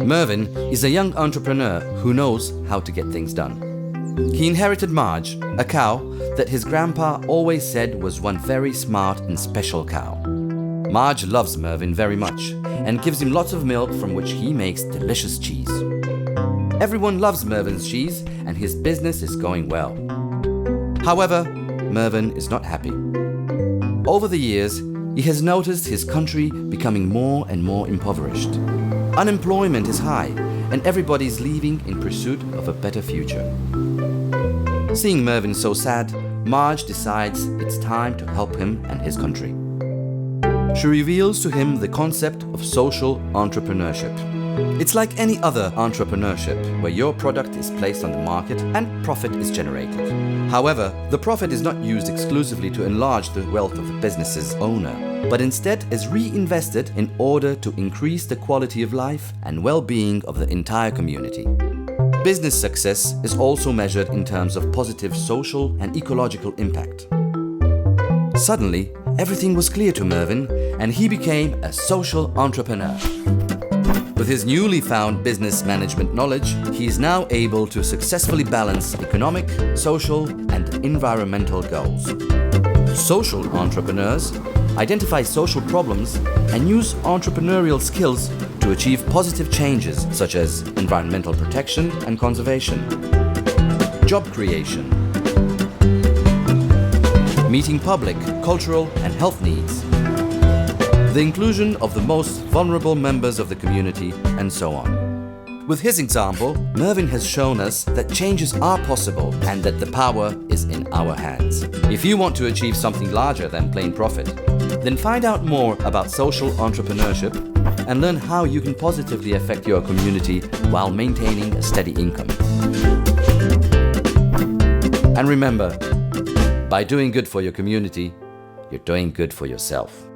Mervyn is a young entrepreneur who knows how to get things done. He inherited Marge, a cow that his grandpa always said was one very smart and special cow. Marge loves Mervyn very much and gives him lots of milk from which he makes delicious cheese. Everyone loves Mervyn's cheese and his business is going well. However, Mervyn is not happy. Over the years, he has noticed his country becoming more and more impoverished. Unemployment is high and everybody is leaving in pursuit of a better future. Seeing Mervyn so sad, Marge decides it's time to help him and his country. She reveals to him the concept of social entrepreneurship. It's like any other entrepreneurship where your product is placed on the market and profit is generated. However, the profit is not used exclusively to enlarge the wealth of the business's owner, but instead is reinvested in order to increase the quality of life and well-being of the entire community. Business success is also measured in terms of positive social and ecological impact. Suddenly, everything was clear to Mervyn and he became a social entrepreneur. With his newly found business management knowledge, he is now able to successfully balance economic, social, and environmental goals. Social entrepreneurs identify social problems and use entrepreneurial skills to achieve positive changes such as environmental protection and conservation, job creation, meeting public, cultural, and health needs, the inclusion of the most vulnerable members of the community, and so on. With his example, Mervyn has shown us that changes are possible and that the power is in our hands. If you want to achieve something larger than plain profit, then find out more about social entrepreneurship and learn how you can positively affect your community while maintaining a steady income. And remember, by doing good for your community, you're doing good for yourself.